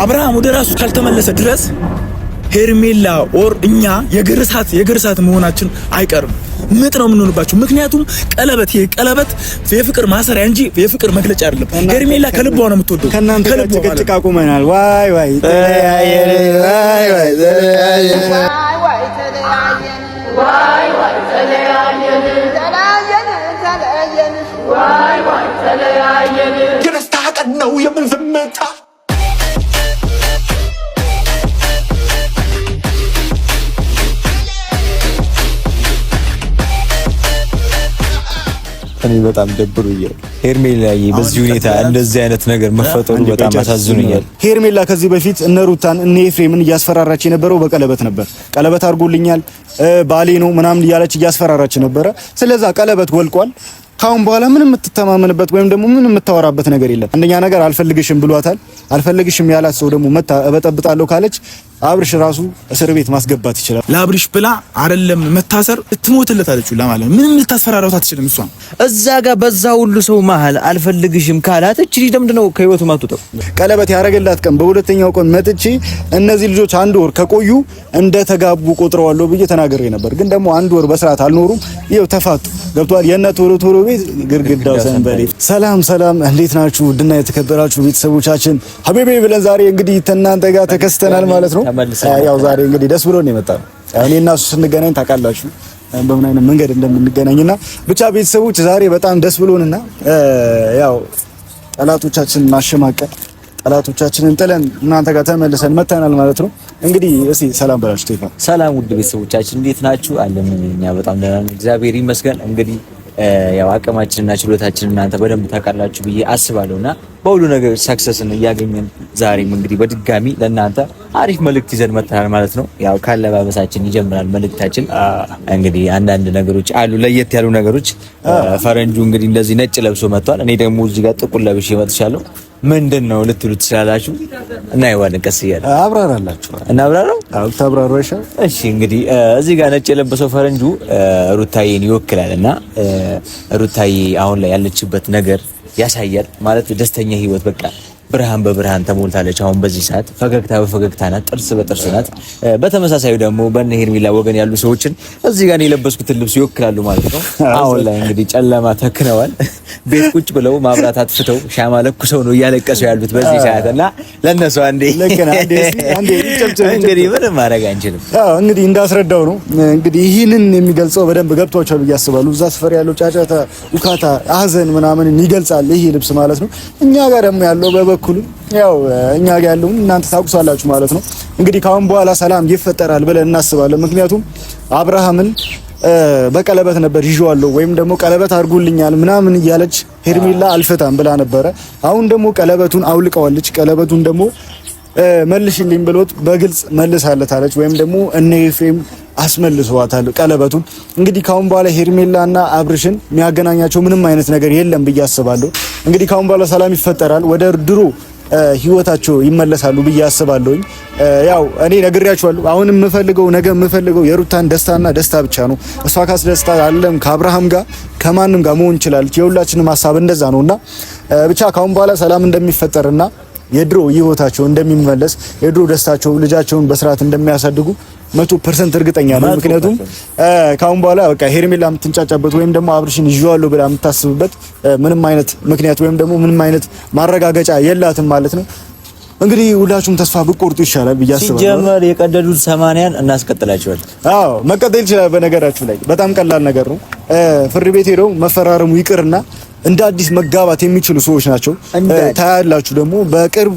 አብርሃም ወደ ራሱ ካልተመለሰ ድረስ ሄርሜላ ኦር እኛ የግርሳት መሆናችን አይቀርም። ምጥ ነው የምንሆንባቸው። ምክንያቱም ቀለበት የፍቅር ማሰሪያ እንጂ የፍቅር መግለጫ አይደለም። ሄርሜላ ከልቧ ነው የምትወደው። ከናንተ ጭቅጭቅ አቁመናል። ዋይ ተለያየን፣ ዋይ ተለያየን፣ የደስታ ቀን ነው የምን ዝምታ እኔ በጣም ደብሮኛል። ሄርሜላዬ በዚህ ሁኔታ እንደዚህ አይነት ነገር መፈጠሩ በጣም አሳዝኖኛል። ሄርሜላ ከዚህ በፊት እነ ሩታን እነ ኤፍሬምን እያስፈራራች የነበረው በቀለበት ነበር። ቀለበት አድርጎልኛል ባሌ ነው ምናምን እያለች እያስፈራራች ነበረ። ስለዛ ቀለበት ወልቋል። ካሁን በኋላ ምንም የምትተማመንበት ወይም ደግሞ ምንም የምታወራበት ነገር የለም። አንደኛ ነገር አልፈልግሽም ብሏታል። አልፈልግሽም ያላት ሰው ደግሞ መታ እበጠብጣለሁ ካለች አብርሽ ራሱ እስር ቤት ማስገባት ይችላል። ለአብርሽ ብላ አይደለም መታሰር ትሞትለታለች ለማለት ምንም ልታስፈራራው አትችልም። እሷን እዛ ጋር በዛ ሁሉ ሰው መሀል አልፈልግሽም ካላት እቺ ልጅ ለምንድን ነው ከህይወቱ ማትወጣው? ቀለበት ያረገላት ቀን በሁለተኛው ቀን መጥቼ እነዚህ ልጆች አንድ ወር ከቆዩ እንደ ተጋቡ ቆጥረዋለሁ ብዬ ተናግሬ ነበር። ግን ደግሞ አንድ ወር በስርዓት አልኖሩም። ይኸው ተፋቱ። ገብቷል። የእነ ቶሎ ቤት ግርግዳው ሰንበሌ። ሰላም እንዴት ናችሁ? ውድና የተከበራችሁ ቤተሰቦቻችን ሀቢቤ ብለን ዛሬ እንግዲህ እናንተ ጋር ተከስተናል ማለት ነው። ያው ዛሬ እንግዲህ ደስ ብሎን የመጣው እኔና እሱ ስንገናኝ ታውቃላችሁ በምን አይነት መንገድ እንደምንገናኝና ብቻ ቤተሰቦች ዛሬ በጣም ደስ ብሎንና ያው ጠላቶቻችንን አሸማቀን ጠላቶቻችንን ጥለን እናንተ ጋር ተመልሰን መተናል ማለት ነው። እንግዲህ እስቲ ሰላም በላችሁ ቴፋ። ሰላም ውድ ቤተሰቦቻችን እንዴት ናችሁ? አለን እኛ በጣም ደህና ነን እግዚአብሔር ይመስገን። እንግዲህ ያው አቅማችንና ችሎታችንን እናንተ በደንብ ታውቃላችሁ ብዬ አስባለሁና በሁሉ ነገር ሰክሰስን እያገኘን ዛሬም እንግዲህ በድጋሚ ለእናንተ አሪፍ መልእክት ይዘን መጥተናል ማለት ነው። ያው ካለባበሳችን ይጀምራል መልእክታችን። እንግዲህ አንዳንድ ነገሮች አሉ ለየት ያሉ ነገሮች። ፈረንጁ እንግዲህ እንደዚህ ነጭ ለብሶ መጥቷል። እኔ ደግሞ እዚህ ጋር ጥቁር ለብሼ መጥቻለሁ። ምንድን ነው ልትሉ ትችላላችሁ እና ይዋልን ቀስ እያለ አብራራላችሁ እና አብራራው ታብራራሽ። እሺ እንግዲህ እዚህ ጋር ነጭ የለበሰው ፈረንጁ ሩታዬን ይወክላል እና ሩታዬ አሁን ላይ ያለችበት ነገር ያሳያል ማለት ደስተኛ ህይወት በቃ ብርሃን በብርሃን ተሞልታለች። አሁን በዚህ ሰዓት ፈገግታ በፈገግታ ናት፣ ጥርስ በጥርስ ናት። በተመሳሳዩ ደግሞ በእነ ሄርሜላ ወገን ያሉ ሰዎችን እዚህ ጋር የለበስኩትን ልብስ ይወክላሉ ማለት ነው። አሁን ላይ እንግዲህ ጨለማ ተክነዋል። ቤት ቁጭ ብለው ማብራት አጥፍተው ሻማ ለኩሰው ነው እያለቀሱ ያሉት በዚህ ሰዓት እና ለነሱ እንግዲህ ምንም ማድረግ አንችልም። እንግዲህ እንዳስረዳው ነው እንግዲህ ይህንን የሚገልጸው በደንብ ገብቷቸዋል ብዬ አስባለሁ። እዛ ሰፈር ያለው ጫጫታ፣ ውካታ፣ ሀዘን ምናምን ይገልጻል ይሄ ልብስ ማለት ነው። እኛ ጋር ደግሞ ያለው በኩል ያው እኛ ጋር ያለውን እናንተ ታውቁሳላችሁ ማለት ነው። እንግዲህ ካሁን በኋላ ሰላም ይፈጠራል ብለን እናስባለን። ምክንያቱም አብርሃምን በቀለበት ነበር ይዤዋለሁ ወይም ደግሞ ቀለበት አድርጎልኛል ምናምን እያለች ሄርሜላ አልፈታም ብላ ነበረ። አሁን ደግሞ ቀለበቱን አውልቀዋለች። ቀለበቱን ደግሞ መልሽልኝ ብሎት በግልጽ መልሳለታለች ወይም ደግሞ እነ ኤፍሬም አስመልሰዋታል ቀለበቱን። እንግዲህ ካሁን በኋላ ሄርሜላና አብርሽን የሚያገናኛቸው ምንም አይነት ነገር የለም ብዬ አስባለሁ። እንግዲህ ካሁን በኋላ ሰላም ይፈጠራል፣ ወደ ድሮ ህይወታቸው ይመለሳሉ ብዬ አስባለሁኝ። ያው እኔ ነግሬያችኋለሁ። አሁን የምፈልገው የሩታን ደስታና ደስታ ብቻ ነው። እሷ ካስደስታ አለም ከአብርሃም ጋር ከማንም ጋር መሆን ይችላል። የሁላችንም ሀሳብ እንደዛ ነውና ብቻ ካሁን በኋላ ሰላም እንደሚፈጠርና የድሮ ህይወታቸው እንደሚመለስ የድሮ ደስታቸው ልጃቸውን በስርዓት እንደሚያሳድጉ 100% እርግጠኛ ነኝ። ምክንያቱም ካሁን በኋላ በቃ ሄርሜላ የምትንጫጫበት ወይም ደግሞ አብርሽን ይዤዋለሁ ብላ የምታስብበት ምንም አይነት ምክንያት ወይም ደግሞ ምንም አይነት ማረጋገጫ የላትም ማለት ነው። እንግዲህ ሁላችሁም ተስፋ ብትቆርጡ ይሻላል ብዬ አስባለሁ። ሲጀመር የቀደዱት 80ን እናስቀጥላቸዋል። አዎ መቀጠል ይችላል። በነገራችሁ ላይ በጣም ቀላል ነገር ነው። ፍርድ ቤት ሄደው መፈራረሙ ይቅርና እንደ አዲስ መጋባት የሚችሉ ሰዎች ናቸው። ታያላችሁ ደግሞ በቅርብ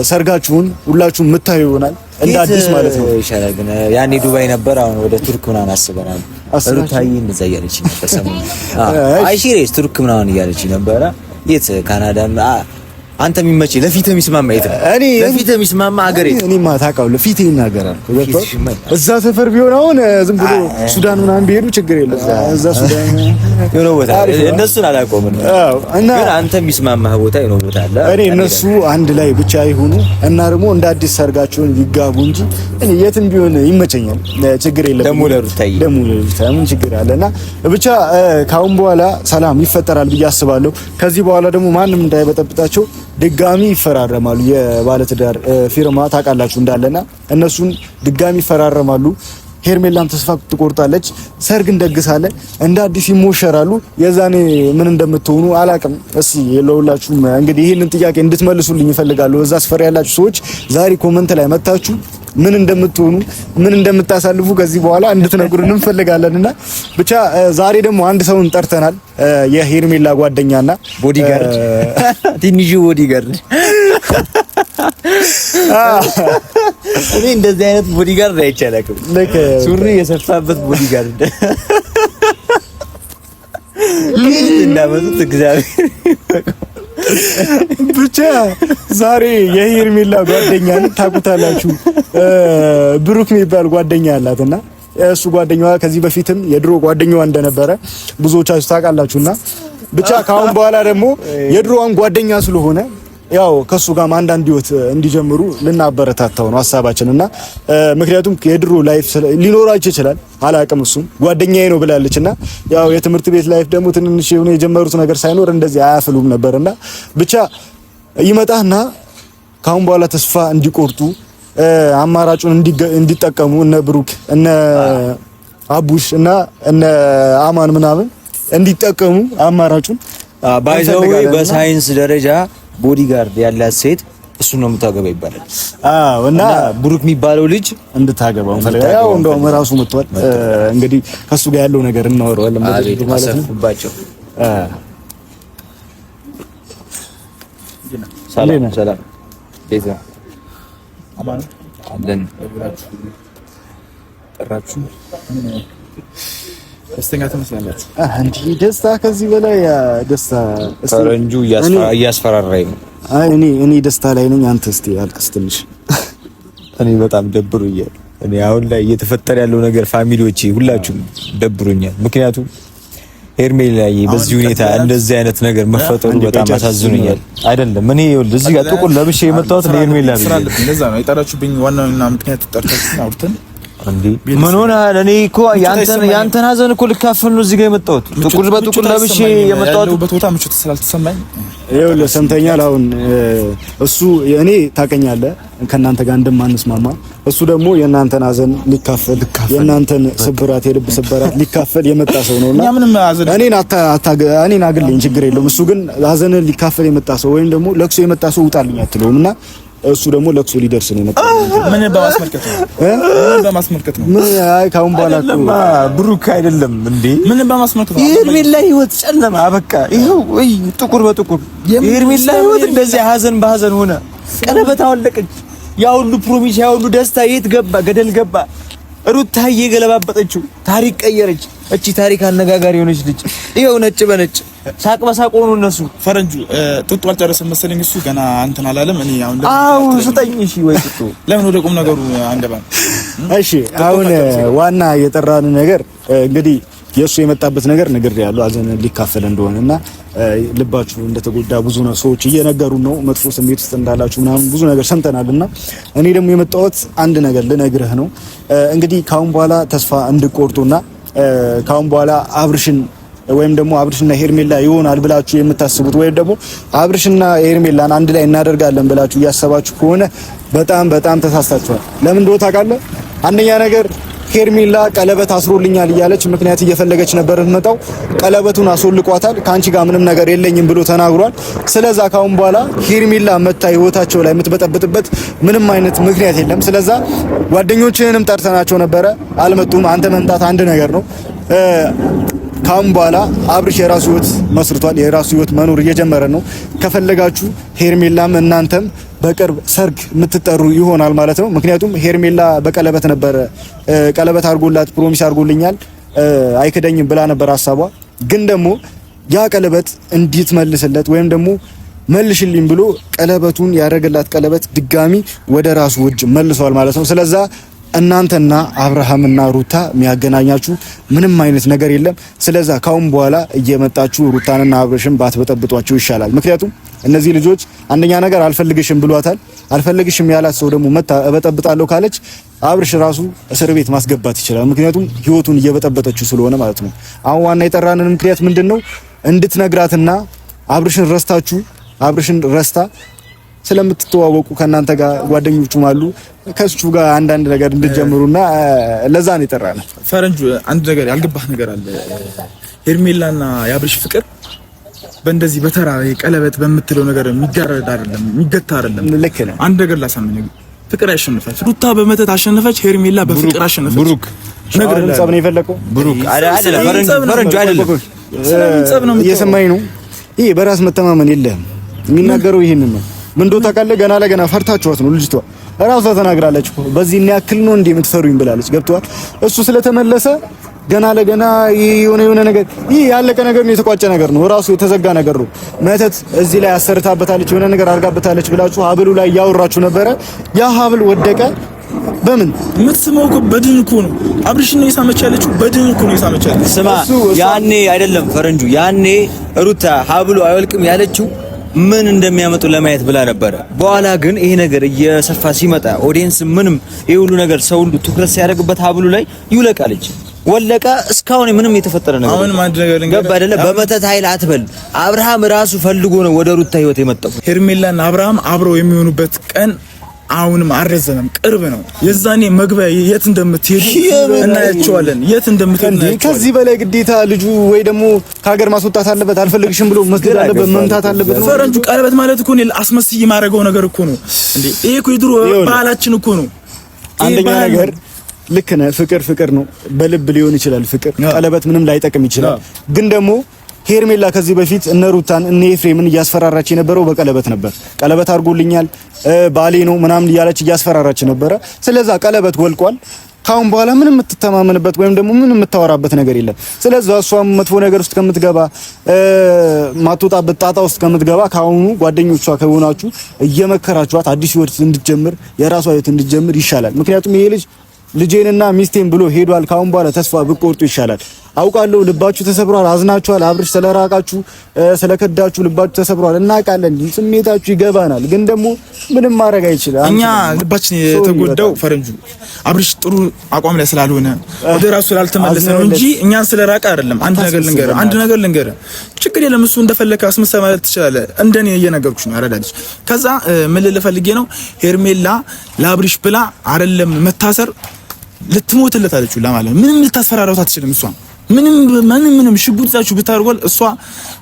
ሰርጋችሁን ሁላችሁም የምታዩ ይሆናል እንደ አዲስ ማለት ነው። ይሻላል ግን ያኔ ዱባይ ነበር፣ አሁን ወደ ቱርክ ምናምን አስበናል። ሩታዬ እንደዛ እያለች ነበር ሰሞኑን። አይ ሲሪየስ ቱርክ ምናምን እያለች ነበር። የት ካናዳ አንተ የሚመችህ ለፊትህ የሚስማማ የት ነው? እኔ ለፊትህ የሚስማማ ሀገር የት? እኔማ ታውቃለህ ለፊትህ ይናገራል። እዛ ሰፈር ቢሆን አሁን ዝም ብሎ ሱዳን ምናምን ቢሄዱ ችግር የለም። እዛ ሱዳን የሆነ ቦታ እነሱን አላውቀውም እና ግን አንተ የሚስማማህ ቦታ የሆነ ቦታ አለ። እኔ እነሱ አንድ ላይ ብቻ ይሁኑ እና ደግሞ እንደ አዲስ ሰርጋቸውን ይጋቡ እንጂ እኔ የትም ቢሆን ይመቸኛል። ችግር የለም። ደግሞ ለሩታዬ ምን ችግር አለና ብቻ ካሁን በኋላ ሰላም ይፈጠራል ብዬ አስባለሁ። ከዚህ በኋላ ደግሞ ማንም እንዳይበጠብጣቸው ድጋሚ ይፈራረማሉ። የባለትዳር ፊርማ ታውቃላችሁ እንዳለና እነሱን ድጋሚ ይፈራረማሉ። ሄርሜላም ተስፋ ትቆርጣለች። ሰርግ እንደግሳለን፣ እንደ አዲስ ይሞሸራሉ። የዛኔ ምን እንደምትሆኑ አላቅም። እስኪ ለሁላችሁም እንግዲህ ይህንን ጥያቄ እንድትመልሱልኝ እፈልጋለሁ። እዛ ስፈር ያላችሁ ሰዎች ዛሬ ኮመንት ላይ መታችሁ ምን እንደምትሆኑ ምን እንደምታሳልፉ ከዚህ በኋላ እንድትነግሩን እንፈልጋለንና ብቻ ዛሬ ደግሞ አንድ ሰውን ጠርተናል። የሄርሜላ ጓደኛና ቦዲጋርድ ትንሹ ቦዲጋርድ እኔ እንደዚህ አይነት ቦዲጋርድ አይቻልም። ሱሪ የሰፋበት ቦዲጋርድ እንዳመጡት እግዚአብሔር ብቻ ዛሬ የሄርሜላ ጓደኛን ታውቁታላችሁ። ብሩክ የሚባል ጓደኛ አላትና እሱ ጓደኛዋ ከዚህ በፊትም የድሮ ጓደኛዋ እንደነበረ ብዙዎቻችሁ ታውቃላችሁና ብቻ ካሁን በኋላ ደግሞ የድሮዋን ጓደኛ ስለሆነ ያው ከሱ ጋር አንዳንድ ህይወት እንዲጀምሩ ልናበረታታው ነው ሐሳባችንና ምክንያቱም የድሮ ላይፍ ሊኖራቸው ይችላል አላቅም። እሱም ጓደኛዬ ነው ብላለችና ያው የትምህርት ቤት ላይፍ ደግሞ ትንንሽ የሆነ የጀመሩት ነገር ሳይኖር እንደዚህ አያፍሉም ነበርና ብቻ ይመጣና ካሁን በኋላ ተስፋ እንዲቆርጡ አማራጩን እንዲጠቀሙ እነ ብሩክ እነ አቡሽ እና እነ አማን ምናምን እንዲጠቀሙ አማራጩን ባይዘው በሳይንስ ደረጃ ቦዲጋርድ ያላት ሴት እሱ ነው የምታገባ ይባላል። እና ብሩክ የሚባለው ልጅ እንድታገባው ፈልጋ ያው እንደውም ራሱ መጥቷል። እንግዲህ ከሱ ጋር ያለው ነገር እናወራዋለን ማለት ነው። ሰላም ሰላም ቤዛ አማን አለን ጠራችሁ ደስተኛ ትመስላለች። እንዴ ደስታ ከዚህ በላይ ደስታ ፈረንጁ እያስፈራራኝ ነው። አይ እኔ ደስታ ላይ ነኝ። አንተ እስቲ አልቅስ ትንሽ። እኔ በጣም ደብሮኛል። እኔ አሁን ላይ እየተፈጠረ ያለው ነገር ፋሚሊዎቼ ሁላችሁም ደብሮኛል። ምክንያቱም ሄርሜላ በዚህ ሁኔታ እንደዚህ አይነት ነገር መፈጠሩ በጣም አሳዝኖኛል። አይደለም እኔ ይኸውልህ እዚህ ጋር ጥቁር ለብሼ የመጣሁት ለሄርሜላ ብዬ እንደዛ ነው የጠራችሁብኝ። ዋናውና ምክንያት ጠርታችሁ አውርተን እንዴ ምን ሆነሃል? እኔ እኮ ያንተን ሀዘን እኮ ልካፈል ነው እዚህ ጋር የመጣሁት። ጥቁር በጥቁር ለብሼ የመጣሁት ቦታ ምቾት ስላልተሰማኝ ይኸውልህ ሰምተኛል። አሁን እሱ እኔ ታውቀኛለህ ከእናንተ ጋር እንደማንስማማ እሱ ደግሞ የእናንተን ሀዘን ሊካፈል የእናንተን ስብራት የልብ ስብራት ሊካፈል የመጣ ሰው ነውና እኔን አግልኝ ችግር የለውም። እሱ ግን ሀዘንን ሊካፈል የመጣ ሰው ወይም ደግሞ ለቅሶ የመጣ ሰው ውጣልኝ አትለውምና እሱ ደግሞ ለቅሶ ሊደርስ ነው የመጣው። ምን በማስመልከት ነው? ምን አይ ካሁን በኋላ እኮ ብሩክ አይደለም እንዴ? ምን በማስመልከት ነው? የሄርሜላ ህይወት ጨለማ በቃ ይሄው ወይ ጥቁር በጥቁር የሄርሜላ ህይወት እንደዚህ ሀዘን በሀዘን ሆነ። ቀለበት አወለቀች። ያ ሁሉ ፕሮሚስ ያ ሁሉ ደስታ የት ገባ? ገደል ገባ። ሩታዬ ገለባበጠችው፣ ታሪክ ቀየረች። እቺ ታሪክ አነጋጋሪ የሆነች ልጅ ይሄው ነጭ በነጭ ሳቅ በሳቅ ሆኑ እነሱ። ፈረንጁ ጥጡ አልጨረሰም መሰለኝ እሱ ገና እንትን አላለም። እኔ አሁን ስጠኝ እሺ። ወይ ጥጡ ለምን ወደ ቁም ነገሩ አንገባም? እሺ አሁን ዋና የጠራን ነገር እንግዲህ የእሱ የመጣበት ነገር ነግሬያለሁ። ሀዘን ሊካፈል እንደሆነና ልባችሁ እንደተጎዳ ብዙ ነው ሰዎች እየነገሩ ነው። መጥፎ ስሜት ውስጥ እንዳላችሁ ምናምን ብዙ ነገር ሰምተናልና እኔ ደግሞ የመጣሁት አንድ ነገር ልነግርህ ነው። እንግዲህ ካሁን በኋላ ተስፋ እንድቆርጡና ካሁን በኋላ አብርሽን ወይም ደግሞ አብርሽና ሄርሜላ ይሆናል ብላችሁ የምታስቡት ወይም ደግሞ አብርሽና ሄርሜላን አንድ ላይ እናደርጋለን ብላችሁ እያሰባችሁ ከሆነ በጣም ተሳስታችኋል። ለምን እንደሆነ ታውቃለህ? አንደኛ ነገር ሄርሜላ ቀለበት አስሮልኛል እያለች ምክንያት እየፈለገች ነበር የምትመጣው። ቀለበቱን አስወልቋታል። ካንቺ ጋር ምንም ነገር የለኝም ብሎ ተናግሯል። ስለዛ ካሁን በኋላ ሄርሜላ መታ ህይወታቸው ላይ የምትበጠብጥበት ምንም አይነት ምክንያት የለም። ስለዛ ጓደኞችህንም ጠርተናቸው ነበረ አልመጡም። አንተ መምጣት አንድ ነገር ነው። ካሁን በኋላ አብርሽ የራሱ ህይወት መስርቷል። የራሱ ህይወት መኖር እየጀመረ ነው። ከፈለጋችሁ ሄርሜላም እናንተም በቅርብ ሰርግ የምትጠሩ ይሆናል ማለት ነው። ምክንያቱም ሄርሜላ በቀለበት ነበረ ቀለበት አድርጎላት ፕሮሚስ አድርጎልኛል አይክደኝም ብላ ነበር ሐሳቧ። ግን ደግሞ ያ ቀለበት እንድትመልስለት ወይም ደግሞ መልሽልኝ ብሎ ቀለበቱን ያደረገላት ቀለበት ድጋሚ ወደ ራሱ እጅ መልሷል ማለት ነው። ስለዛ እናንተና አብርሃምና ሩታ የሚያገናኛችሁ ምንም አይነት ነገር የለም። ስለዛ ካሁን በኋላ እየመጣችሁ ሩታንና አብርሽን ባትበጠብጧቸው ይሻላል። ምክንያቱም እነዚህ ልጆች አንደኛ ነገር አልፈልግሽም ብሏታል። አልፈልግሽም ያላት ሰው ደግሞ መታ እበጠብጣለሁ ካለች አብርሽ ራሱ እስር ቤት ማስገባት ይችላል። ምክንያቱም ህይወቱን እየበጠበጠችው ስለሆነ ማለት ነው። አሁን ዋና የጠራንን ምክንያት ምንድነው? እንድትነግራትና አብርሽን ረስታ ስለምትተዋወቁ ከእናንተ ጋር ጓደኞቹም አሉ ከሱ ጋር አንዳንድ ነገር እንድትጀምሩና ለዛ ነው የጠራነው። ፈረንጁ አንድ ነገር ያልገባህ ነገር አለ። ሄርሜላና የአብርሽ ፍቅር በእንደዚህ በተራ ቀለበት በምትለው ነገር የሚጋረድ አይደለም፣ የሚገታ አይደለም። ልክ ነው። አንድ ነገር ላሳምነኝ፣ ፍቅር ያሸንፋል። ሩታ በመተት አሸነፈች፣ ሄርሜላ በፍቅር አሸነፈች። ብሩክ ነገር ጸብ ነው የፈለከው። ብሩክ አይደለም ፈረንጁ አይደለም፣ ጸብ ነው እየሰማኝ ነው። ይሄ በራስ መተማመን የለህም። የሚናገረው ይሄንን ነው። ምን እንደው ታውቃለህ፣ ገና ለገና ፈርታችኋት ነው። ልጅቷ እራሷ ተናግራለች እኮ በዚህ ያክል ነው እንዴ የምትፈሩኝ ብላለች። ገብቷል። እሱ ስለተመለሰ ገና ለገና የሆነ ነገር ይሄ ያለቀ ነገር ነው፣ የተቋጨ ነገር ነው፣ ራሱ የተዘጋ ነገር ነው። መተት እዚህ ላይ አሰርታበታለች፣ የሆነ ነገር አርጋበታለች ብላችሁ ሀብሉ ላይ ያወራችሁ ነበረ። ያ ሀብል ወደቀ። በምን የምትስመው እኮ በድን እኮ ነው። አብርሽ ነው የሳመች ያለችው፣ በድን እኮ ነው የሳመች ያለችው። ስማ ያኔ አይደለም ፈረንጁ፣ ያኔ ሩታ ሀብሉ አይወልቅም ያለችው ምን እንደሚያመጡ ለማየት ብላ ነበረ። በኋላ ግን ይሄ ነገር እየሰፋ ሲመጣ ኦዲየንስ ምንም ይሄ ሁሉ ነገር ሰው ሁሉ ትኩረት ሲያደርግበት ሀብሉ ላይ ይውለቃለች። ወለቀ። እስካሁን ምንም የተፈጠረ ነገር አሁን ማን ነገር ገባ አይደለ? በመተት ኃይል አትበል። አብርሃም ራሱ ፈልጎ ነው ወደ ሩታ ህይወት የመጣው። ሄርሜላና አብርሃም አብረው የሚሆኑበት ቀን አሁንም አልረዘመም፣ ቅርብ ነው። የዛኔ መግቢያ የት እንደምትሄዱ እናያቸዋለን። የት እንደምትሄዱ ከዚህ በላይ ግዴታ ልጁ ወይ ደግሞ ከሀገር ማስወጣት አለበት፣ አልፈልግሽም ብሎ መስገድ አለበት፣ መምታት አለበት። ፈረንጁ ቀለበት ማለት እኮ ነው አስመስይ የማደርገው ነገር እኮ ነው እንዴ! ይሄ እኮ የድሮ ባህላችን እኮ ነው። አንደኛ ነገር ልክ ነህ። ፍቅር ነው፣ በልብ ሊሆን ይችላል ፍቅር። ቀለበት ምንም ላይጠቅም ይችላል። ግን ደግሞ ሄርሜላ ከዚህ በፊት እነ ሩታን እነ ኤፍሬምን እያስፈራራች የነበረው በቀለበት ነበር። ቀለበት አድርጎልኛል ባሌ ነው ምናምን እያለች እያስፈራራች ነበረ። ስለዛ ቀለበት ወልቋል። ካሁን በኋላ ምንም የምትተማመንበት ወይም ደግሞ ምንም የምታወራበት ነገር የለም። ስለዚህ እሷም መጥፎ ነገር ውስጥ ከምትገባ ማትወጣበት ጣጣ ውስጥ ከምትገባ ካሁኑ ጓደኞቿ ከሆናችሁ እየመከራችኋት አዲስ ህይወት እንድትጀምር የራሷ ህይወት እንድትጀምር ይሻላል። ምክንያቱም ይሄ ልጄንና ሚስቴን ብሎ ሄዷል። ካሁን በኋላ ተስፋ ብትቆርጡ ይሻላል። አውቃለሁ ልባችሁ ተሰብሯል፣ አዝናችኋል። አብርሽ ስለራቃችሁ ስለከዳችሁ ልባችሁ ተሰብሯል፣ እናውቃለን። ስሜታችሁ ይገባናል። ግን ደግሞ ምንም ማድረግ አይችልም። እኛ ልባችን የተጎዳው ፈረንጁ አብርሽ ጥሩ አቋም ላይ ስላልሆነ ወደ ራሱ ስላልተመለሰ ነው እንጂ እኛን ስለራቀ አይደለም። አንድ ነገር ልንገርህ፣ ችግር የለም። እሱ እንደፈለከ አስመሳይ ማለት ትችላለህ። እንደኔ እየነገርኩሽ ነው። አረዳልሽ። ከዛ ምን ልፈልጌ ነው ሄርሜላ ለአብርሽ ብላ አይደለም መታሰር ልትሞትለት አለችው ለማለት ምንም ልታስፈራራው አትችልም። እሷ ምንም ሽጉጣችሁ ብታርጓል እሷ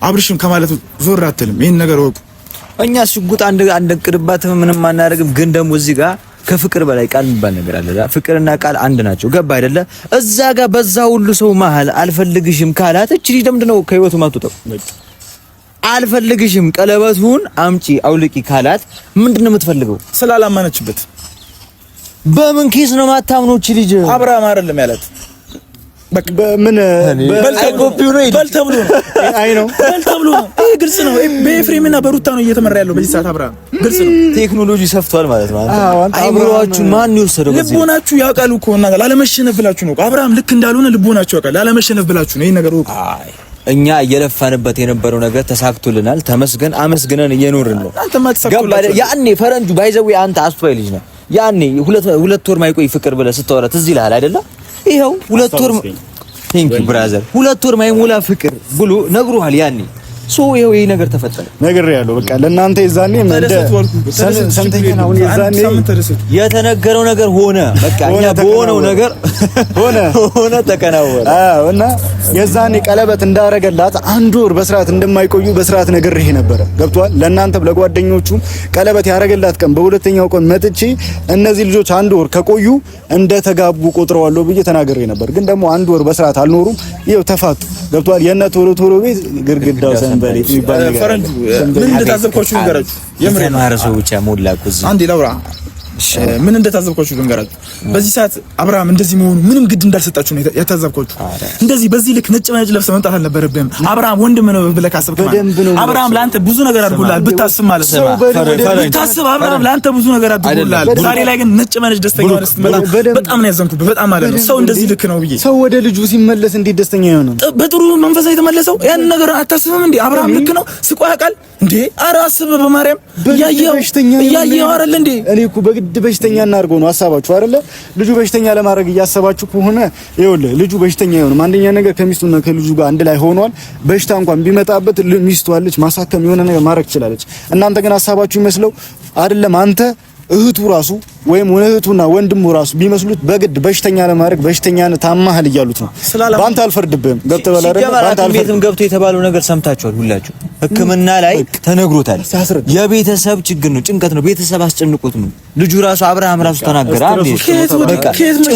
አብርሽም ከማለት ዞር አትልም። ይሄን ነገር ወቁ። እኛ ሽጉጥ አንድ ቅርባትም ምንም አናደርግም። ግን ደግሞ እዚህ ጋር ከፍቅር በላይ ቃል የሚባል ነገር አለ። ፍቅርና ቃል አንድ ናቸው። ገባ አይደለ? እዛ ጋር በዛ ሁሉ ሰው መሀል አልፈልግሽም ካላት እቺ ልጅ ምንድነው ከህይወቱ ማትወጣው? አልፈልግሽም ቀለበቱን አምጪ አውልቂ ካላት ምንድነው የምትፈልገው? ስላላማነችበት። በምን ኬስ ነው ማታምነው? እቺ ልጅ አብርሃም አይደለም ያላት በምን በልተብሎ ነው አይ ነው በልተብሎ ነው። ይሄ ግልጽ ነው። በኤፍሬምና በሩታ ነው እየተመራ ያለው በዚህ ሰዓት። አብርሃም ግልጽ ነው። ቴክኖሎጂ ሰፍቷል ማለት ነው። አይምሮአችሁን ማን ይወሰደው? ልቦናችሁ ያውቃል እኮ እና ላለመሸነፍ ብላችሁ ነው። አብርሃም ልክ እንዳልሆነ ልቦናችሁ ያውቃል። ላለመሸነፍ ብላችሁ ነው ይሄን ነገር እኮ። እኛ እየለፋንበት የነበረው ነገር ተሳክቶልናል። ተመስገን አመስግነን እየኖርን ነው። አንተ ማትሳክቶልናል። ያኔ ፈረንጁ ባይዘው አንተ አስተዋይ ልጅ ነው። ያኔ ሁለት ወር ማይቆይ ፍቅር ብለህ ስታወራ ትዝ ይልሃል አይደለ? ይሄው 2 ወር ቴንክ ዩ ብራዘር 2 ወር ማይሞላ ፍቅር ብሎ ነግሮሃል ያኔ። ይሄው ይሄ ነገር ተፈጠረ። ነገር ያለው በቃ ለእናንተ የዛኔ ሰምተኛ ነው። የዛኔ የተነገረው ነገር ሆነ። በቃ እኛ በሆነው ነገር ሆነ ተከናወነ። እና የዛኔ ቀለበት እንዳረገላት 1 ወር በስርዓት እንደማይቆዩ በስርዓት ነግሬህ ነበረ። ገብቷል። ለእናንተ ለጓደኞቹ ቀለበት ያረገላት ቀን በሁለተኛው ቀን መጥቼ እነዚህ ልጆች 1 ወር ከቆዩ እንደተጋቡ ቆጥረዋለሁ ብዬ ተናግሬ ነበር። ግን ደግሞ 1 ወር በስርዓት አልኖሩም። ይኸው ተፋቱ። ገብቷል። የነ ቶሎ ቤት ግርግዳው ሰንበሌጥ የሚባል ነገር ፈረንጁ ምን እንደታዘብኳችሁ ልንገራችሁ። የምሬን ማረሰው ብቻ ሞላኩዝ አንዴ ላውራ። ምን እንደታዘብኳችሁ ልንገራችሁ። በዚህ ሰዓት አብርሃም እንደዚህ መሆኑ ምንም ግድ እንዳልሰጣችሁ ነው ያታዘብኳችሁ። እንደዚህ በዚህ ልክ ነጭ ለብሰህ መምጣት አልነበረብህም። አብርሃም ወንድም ነው ብለህ ካሰብክ አብርሃም ለአንተ ብዙ ነገር አድርጎልሃል ብታስብ ማለት ነው። ብታስብ አብርሃም ለአንተ ብዙ ነገር አድርጎልሃል። ዛሬ ላይ ግን ነጭ መነጭ ደስተኛ ሆነህ ስትመጣ በጣም ነው ያዘንኩብህ። በጣም ማለት ነው። ሰው እንደዚህ ልክ ነው ብዬ ሰው ወደ ልጁ ሲመለስ እንዴት ደስተኛ ይሆናል? በጥሩ መንፈስ የተመለሰው ያን ነገር አታስብም እንዴ? አብርሃም ልክ ነው። ስቆ ያውቃል እንዴ? ኧረ አስብ በማርያም ያየኸው አይደል እንዴ? እኔ እኮ በግድ በሽተኛ እናድርገው ነው ሀሳባችሁ አይደለ? ልጁ በሽተኛ ለማድረግ እያሰባችሁ ከሆነ ይኸውልህ ልጁ በሽተኛ አይሆንም። አንደኛ ነገር ከሚስቱና ከልጁ ጋር አንድ ላይ ሆኗል። በሽታ እንኳን ቢመጣበት ሚስቱ አለች፣ ማሳከም የሆነ ነገር ማድረግ ትችላለች። እናንተ ግን ሀሳባችሁ ይመስለው አይደለም አንተ እህቱ ራሱ ወይም እህቱና ወንድሙ ራሱ ቢመስሉት በግድ በሽተኛ ለማድረግ በሽተኛ ታማህል እያሉት ነው። ባንተ አልፈርድብህም። ገብተህ ባንተ ቤትም ገብቶ የተባለው ነገር ሰምታችኋል ሁላችሁ። ሕክምና ላይ ተነግሮታል። የቤተሰብ ችግር ነው፣ ጭንቀት ነው። ቤተሰብ አስጨንቆት ነው። ልጁ ራሱ አብርሃም ራሱ ተናገረ።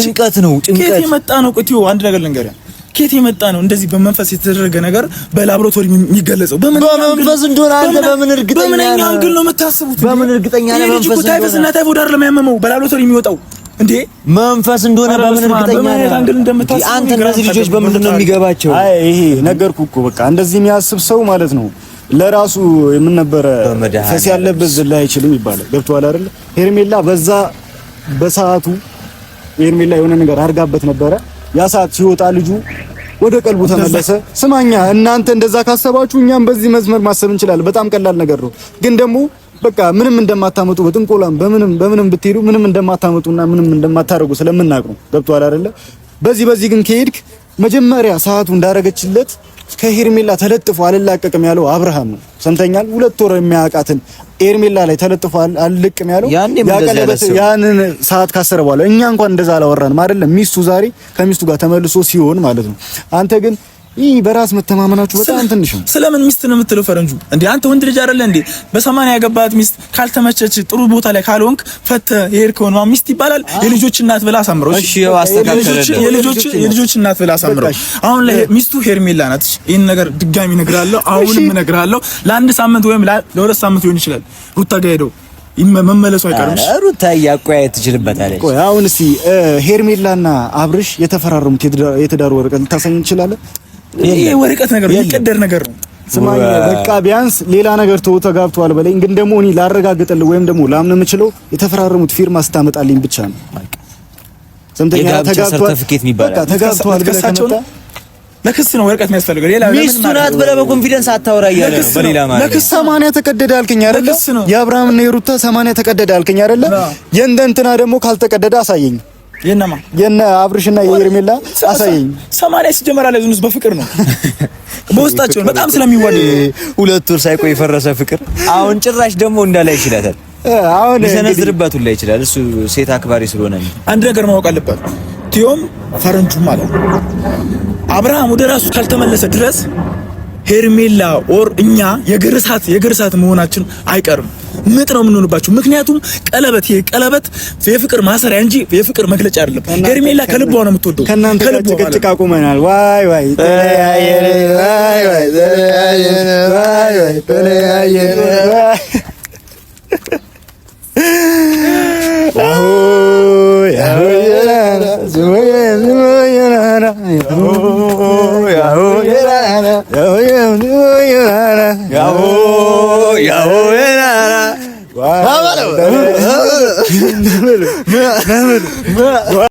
ጭንቀት ነው። ጭንቀት የመጣ ነው። ቆይቶ አንድ ነገር ልንገርህ፣ ከየት የመጣ ነው? እንደዚህ በመንፈስ የተደረገ ነገር በላብራቶሪ የሚገለጸው በመንፈስ እንደሆነ አንተ በምን እርግጠኛ ነህ? በምን አንግል ነው የምታስቡት? በምን እርግጠኛ ነህ? መንፈስ ታይፈስ እና ታይፎይድ አይደለም ያመመው በላብራቶሪ የሚወጣው እንዴ? መንፈስ እንደሆነ በምን እርግጠኛ ነህ? አንተ እነዚህ ልጆች በምንድን ነው የሚገባቸው? አይ ይሄ ነገርኩህ እኮ በቃ እንደዚህ የሚያስብ ሰው ማለት ነው ለራሱ ምን ነበረ ፈስ ያለበት ዝላ አይችልም ይባላል። ገብቶሃል አይደል? ሄርሜላ በዛ በሰዓቱ ሄርሜላ የሆነ ነገር አድርጋበት ነበረ። ያ ሰዓት ሲወጣ ልጁ ወደ ቀልቡ ተመለሰ። ስማኛ እናንተ እንደዛ ካሰባችሁ እኛም በዚህ መስመር ማሰብ እንችላለን። በጣም ቀላል ነገር ነው። ግን ደግሞ በቃ ምንም እንደማታመጡ በጥንቆላም በምንም ብትሄዱ ምንም እንደማታመጡና ምንም እንደማታረጉ ስለምናውቅ ነው። ገብቶሃል አይደለ? በዚህ ግን ከሄድክ መጀመሪያ ሰዓቱ እንዳረገችለት ከሄርሜላ ተለጥፎ አልላቀቅም ያለው አብርሃም ነው። ሰምተኛል። 2 ወር የሚያውቃትን ሄርሜላ ላይ ተለጥፎ አልልቅም ያለው ያቀለበት ያንን ሰዓት ካሰረ በኋላ እኛ እንኳን እንደዛ አላወራንም አይደለም። ሚስቱ ዛሬ ከሚስቱ ጋር ተመልሶ ሲሆን ማለት ነው። አንተ ግን ይህ በራስ መተማመናችሁ በጣም ትንሽ ነው። ስለምን ሚስት ነው የምትለው ፈረንጁ? እንዴ አንተ ወንድ ልጅ አይደለ እንዴ? በ80 ያገባት ሚስት ካልተመቸች ጥሩ ቦታ ላይ ካልሆንክ ፈተ የሄድከው ነው ሚስት ይባላል? የልጆች እናት ብላ አሳምረው። እሺ ያው አስተካከለ። የልጆች እናት ብላ አሳምረው። አሁን ላይ ሚስቱ ሄርሜላ ናት። ይሄን ነገር ድጋሚ እነግራለሁ፣ አሁንም እነግራለሁ። ለ1 ሳምንት ወይም ለ2 ሳምንት ሊሆን ይችላል ሩታ ጋር ሄደው መመለሱ አይቀርም። ሩታ ያቋየት ትችልበታለች። ቆይ አሁን እስቲ ሄርሜላና አብርሽ የተፈራረሙት የትዳር ወረቀት ልታሳኝ እንችላለን? ይሄ ወረቀት ነገር የሚቀደር ነገር ነው። ስማኝ በቃ ቢያንስ ሌላ ነገር ተጋብቷል በለኝ። ግን ደግሞ እኔ ላረጋግጥልህ ወይም ደግሞ ላምን የምችለው የተፈራረሙት ፊርማ ስታመጣልኝ ብቻ ነው። ሰምተኛ ተጋብቷል ሰርቲፊኬት የሚባል በቃ ተጋብቷል ብለህ ከመጣ ለክስ ነው ወረቀት የሚያስፈልገው። ሌላ ሚስቱ ናት ብለህ በኮንፊደንስ አታወራ እያለ ነው። በሌላ ማለት ለክስ 80 ተቀደደ አልከኝ አይደለ? የአብርሃምና የሩታ 80 ተቀደደ አልከኝ አይደለ? የእንትና ደግሞ ካልተቀደደ አሳየኝ። የነ አብርሽና የሄርሜላ አሳየኝ። 80 ሲጀመራል ለዝኑስ በፍቅር ነው በውስጣቸው በጣም ስለሚዋደዱ 2 ወር ሳይቆይ የፈረሰ ፍቅር አሁን ጭራሽ ደግሞ እንዳላይ ይችላል። አሁን ይሰነዝርበት ሁላ ይችላል። እሱ ሴት አክባሪ ስለሆነ አንድ ነገር ማወቅ አለበት። ቲዮም ፈረንጁ ማለት አብርሃም ወደ ራሱ ካልተመለሰ ድረስ ሄርሜላ ኦር እኛ የግርሳት መሆናችን አይቀርም። ምጥ ነው የምንሆንባቸው። ምክንያቱም ቀለበት የፍቅር ማሰሪያ እንጂ የፍቅር መግለጫ አይደለም። ሄርሜላ ከልቧ ነው የምትወደው። ከናንተ ጋር ጭቅጭቅ አቁመናል። ዋይ ተለያየን፣ ዋይ ተለያየን፣ ዋይ ተለያየን።